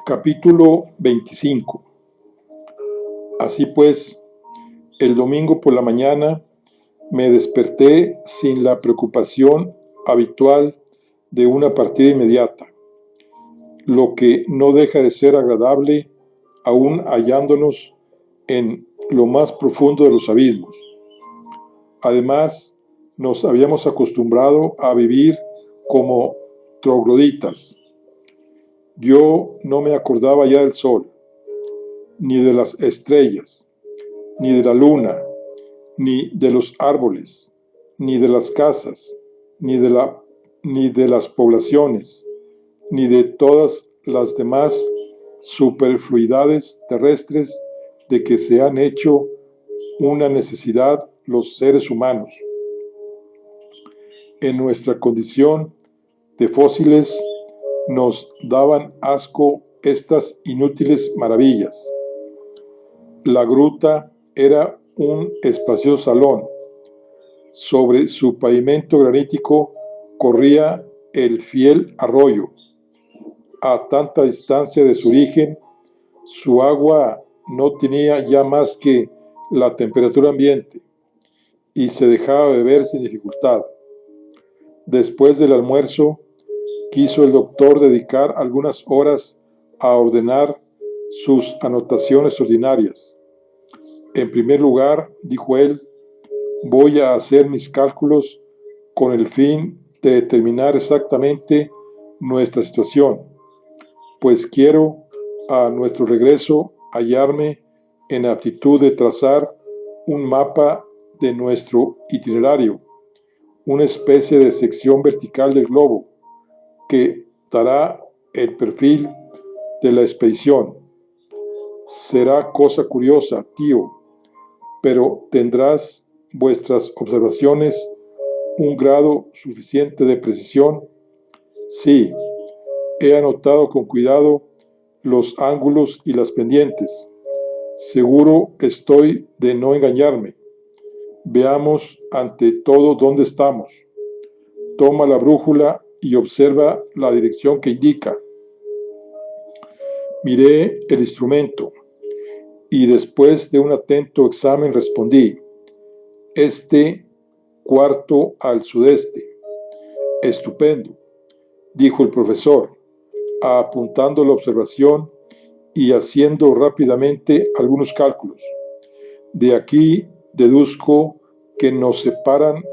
Capítulo 25. Así pues, el domingo por la mañana me desperté sin la preocupación habitual de una partida inmediata, lo que no deja de ser agradable aún hallándonos en lo más profundo de los abismos. Además, nos habíamos acostumbrado a vivir como trogloditas. Yo no me acordaba ya del sol, ni de las estrellas, ni de la luna, ni de los árboles, ni de las casas, ni de las poblaciones, ni de todas las demás superfluidades terrestres de que se han hecho una necesidad los seres humanos. En nuestra condición de fósiles, nos daban asco estas inútiles maravillas. La gruta era un espacioso salón. Sobre su pavimento granítico corría el fiel arroyo. A tanta distancia de su origen, su agua no tenía ya más que la temperatura ambiente y se dejaba beber sin dificultad. Después del almuerzo, quiso el doctor dedicar algunas horas a ordenar sus anotaciones ordinarias. En primer lugar, dijo él, voy a hacer mis cálculos con el fin de determinar exactamente nuestra situación, pues quiero a nuestro regreso hallarme en aptitud de trazar un mapa de nuestro itinerario, una especie de sección vertical del globo que dará el perfil de la expedición. Será cosa curiosa, tío, pero tendrás vuestras observaciones un grado suficiente de precisión. Sí, he anotado con cuidado los ángulos y las pendientes. Seguro estoy de no engañarme. Veamos ante todo dónde estamos. Toma la brújula y observa la dirección que indica. Miré el instrumento y después de un atento examen respondí, cuarto al sudeste. Estupendo, dijo el profesor, apuntando la observación y haciendo rápidamente algunos cálculos. De aquí deduzco que nos separan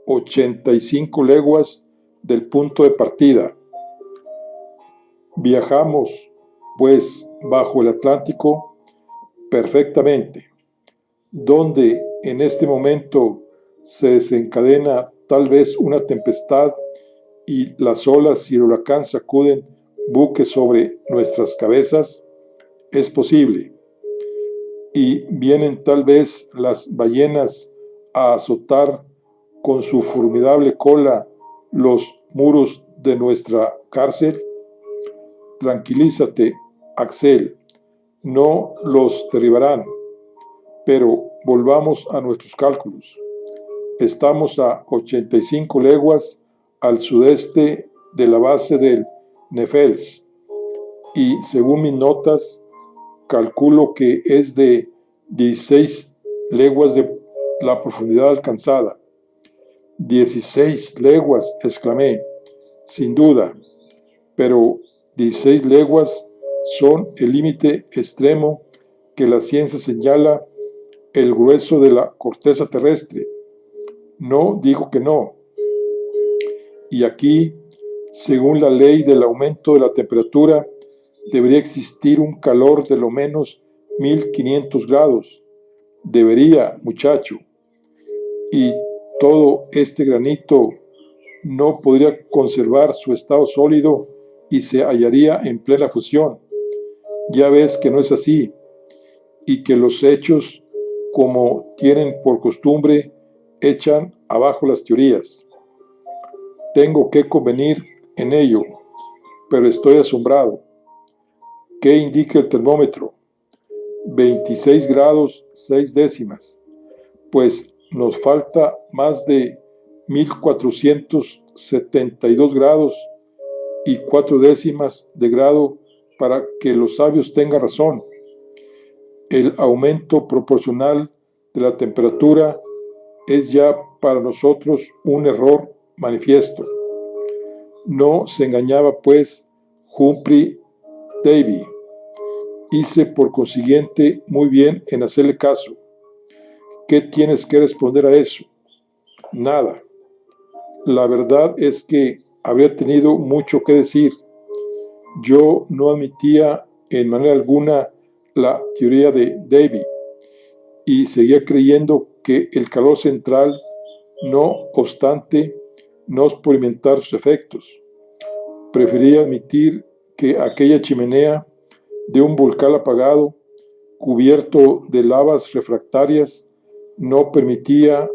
85 leguas del punto de partida. Viajamos, pues, bajo el Atlántico perfectamente, donde en este momento se desencadena tal vez una tempestad y las olas y el huracán sacuden buques sobre nuestras cabezas, es posible. Y vienen tal vez las ballenas a azotar con su formidable cola los muros de nuestra cárcel. Tranquilízate, Axel, no los derribarán. Pero volvamos a nuestros cálculos. Estamos a 85 leguas al sudeste de la base del Nefels y según mis notas calculo que es de 16 leguas de la profundidad alcanzada. 16 leguas, exclamé, sin duda, pero 16 leguas son el límite extremo que la ciencia señala el grueso de la corteza terrestre. No digo que no. Y aquí, según la ley del aumento de la temperatura, debería existir un calor de lo menos 1500 grados. Debería, muchacho. Y todo este granito no podría conservar su estado sólido y se hallaría en plena fusión. Ya ves que no es así, y que los hechos, como tienen por costumbre, echan abajo las teorías. Tengo que convenir en ello, pero estoy asombrado. ¿Qué indica el termómetro? 26 grados 6 décimas. Pues nos falta más de 1472 grados y 4 décimas de grado para que los sabios tengan razón. El aumento proporcional de la temperatura es ya para nosotros un error manifiesto. No se engañaba, pues, Humphrey Davy. Hice, por consiguiente, muy bien en hacerle caso. ¿Qué tienes que responder a eso? Nada. La verdad es que habría tenido mucho que decir. Yo no admitía en manera alguna la teoría de Davy y seguía creyendo que el calor central, no obstante, no experimentar sus efectos. Prefería admitir que aquella chimenea de un volcán apagado, cubierto de lavas refractarias, no permitía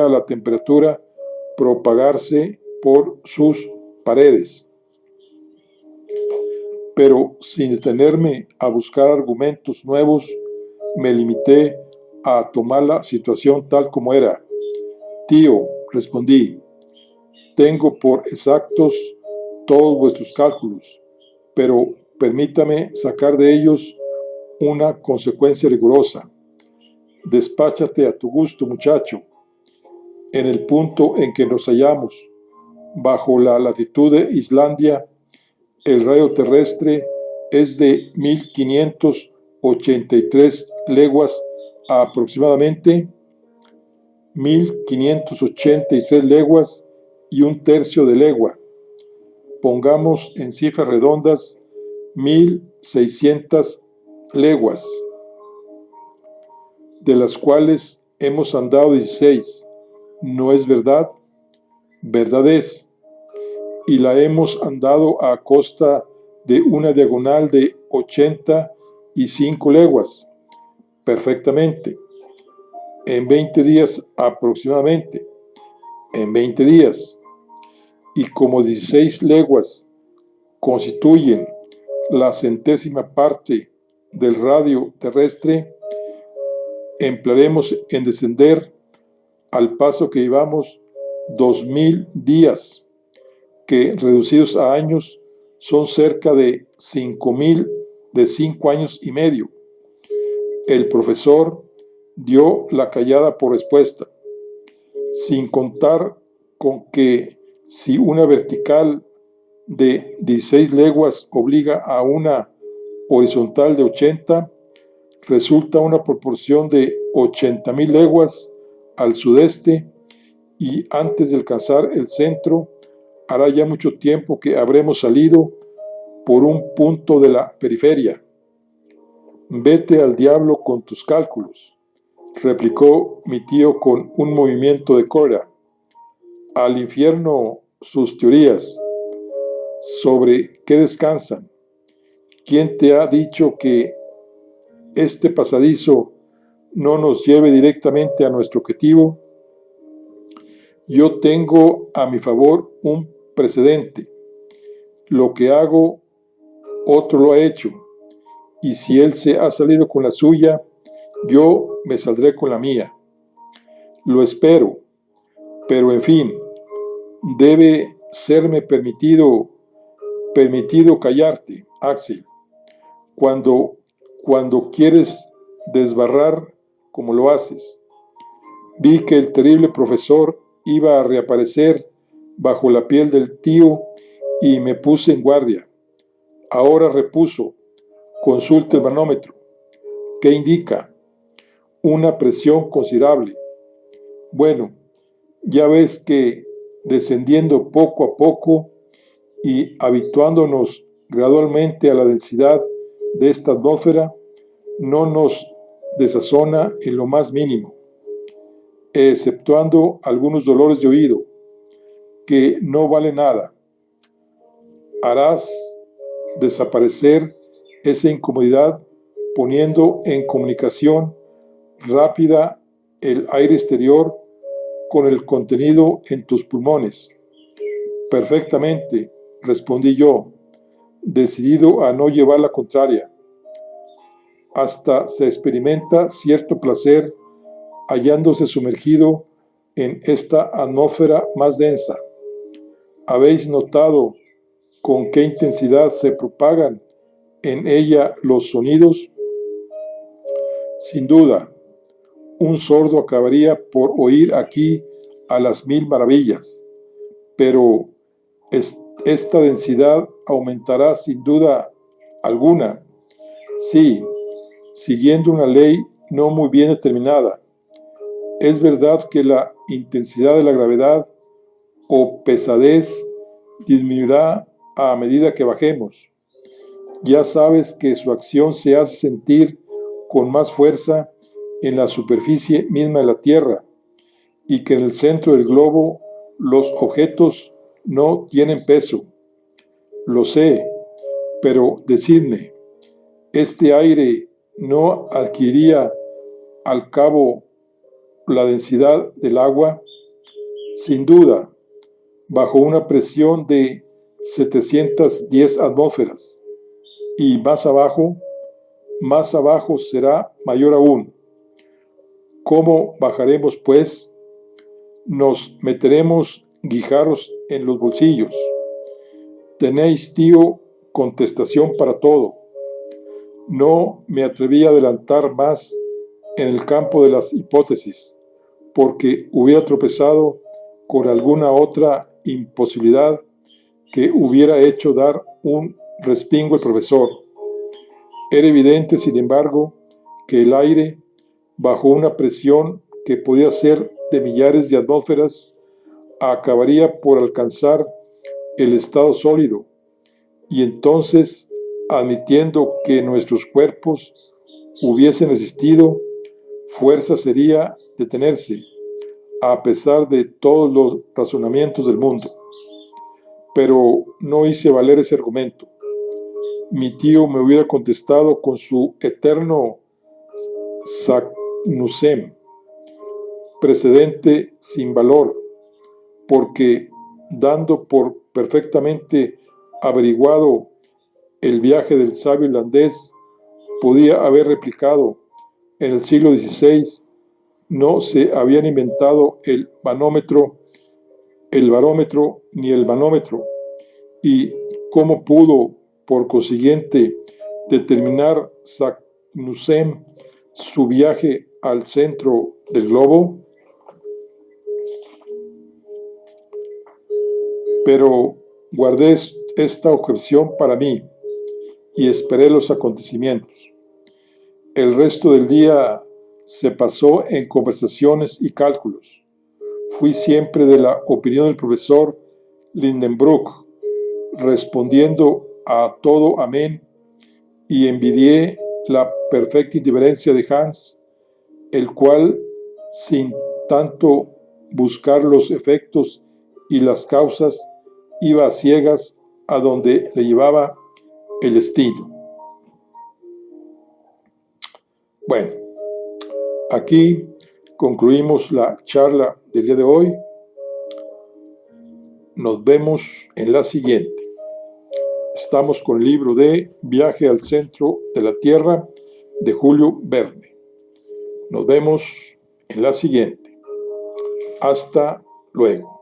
a la temperatura propagarse por sus paredes. Pero sin detenerme a buscar argumentos nuevos, me limité a tomar la situación tal como era. Tío, respondí, tengo por exactos todos vuestros cálculos, pero permítame sacar de ellos una consecuencia rigurosa. Despáchate a tu gusto, muchacho. En el punto en que nos hallamos, bajo la latitud de Islandia, el radio terrestre es de 1583 leguas aproximadamente, 1583 leguas y un tercio de legua. Pongamos en cifras redondas 1600 leguas, de las cuales hemos andado 16. ¿No es verdad? Verdad es. Y la hemos andado a costa de una diagonal de 85 leguas. Perfectamente. En 20 días aproximadamente. En 20 días. Y como 16 leguas constituyen la centésima parte del radio terrestre, emplearemos en descender, al paso que llevamos, 2000 días, que reducidos a años son cerca de 5000 de 5 años y medio. El profesor dio la callada por respuesta, sin contar con que si una vertical de 16 leguas obliga a una horizontal de 80, resulta una proporción de 80.000 leguas al sudeste, y antes de alcanzar el centro, hará ya mucho tiempo que habremos salido por un punto de la periferia. Vete al diablo con tus cálculos, replicó mi tío con un movimiento de cólera. Al infierno sus teorías. ¿Sobre qué descansan? ¿Quién te ha dicho que este pasadizo no nos lleve directamente a nuestro objetivo? Yo tengo a mi favor un precedente. Lo que hago, otro lo ha hecho. Y si él se ha salido con la suya, yo me saldré con la mía. Lo espero. Pero en fin, debe serme permitido callarte, Axel, cuando quieres desbarrar como lo haces. Vi que el terrible profesor iba a reaparecer bajo la piel del tío y me puse en guardia. Ahora, repuso, consulte el manómetro. ¿Qué indica? Una presión considerable. Bueno, ya ves que descendiendo poco a poco y habituándonos gradualmente a la densidad de esta atmósfera, no nos desazona en lo más mínimo, exceptuando algunos dolores de oído, que no vale nada. Harás desaparecer esa incomodidad poniendo en comunicación rápida el aire exterior con el contenido en tus pulmones. Perfectamente, respondí yo, decidido a no llevar la contraria. Hasta se experimenta cierto placer hallándose sumergido en esta atmósfera más densa. ¿Habéis notado con qué intensidad se propagan en ella los sonidos? Sin duda, un sordo acabaría por oír aquí a las 1000 maravillas, pero esta densidad aumentará sin duda alguna, sí, siguiendo una ley no muy bien determinada. Es verdad que la intensidad de la gravedad o pesadez disminuirá a medida que bajemos. Ya sabes que su acción se hace sentir con más fuerza en la superficie misma de la Tierra, y que en el centro del globo los objetos no tienen peso. Lo sé, pero decidme, ¿este aire no adquiriría al cabo la densidad del agua? Sin duda, bajo una presión de 710 atmósferas, y más abajo será mayor aún. ¿Cómo bajaremos, pues? Nos meteremos guijarros en los bolsillos. Tenéis, tío, contestación para todo. No me atreví a adelantar más en el campo de las hipótesis, porque hubiera tropezado con alguna otra imposibilidad que hubiera hecho dar un respingo al profesor. Era evidente, sin embargo, que el aire, bajo una presión que podía ser de millares de atmósferas, acabaría por alcanzar el estado sólido, y entonces, admitiendo que nuestros cuerpos hubiesen existido, fuerza sería detenerse, a pesar de todos los razonamientos del mundo. Pero no hice valer ese argumento. Mi tío me hubiera contestado con su eterno Saknussemm, precedente sin valor, porque, dando por perfectamente averiguado el viaje del sabio irlandés, podía haber replicado: en el siglo XVI no se habían inventado el barómetro ni el manómetro, y cómo pudo, por consiguiente, determinar Saknussemm su viaje al centro del globo. Pero guardé esta objeción para mí y esperé los acontecimientos. El resto del día se pasó en conversaciones y cálculos. Fui siempre de la opinión del profesor Lindenbrook, respondiendo a todo amén, y envidié la perfecta indiferencia de Hans, el cual, sin tanto buscar los efectos y las causas, iba a ciegas a donde le llevaba el destino. Bueno, aquí concluimos la charla del día de hoy. Nos vemos en la siguiente. Estamos con el libro de Viaje al centro de la Tierra de Julio Verne. Nos vemos en la siguiente. Hasta luego.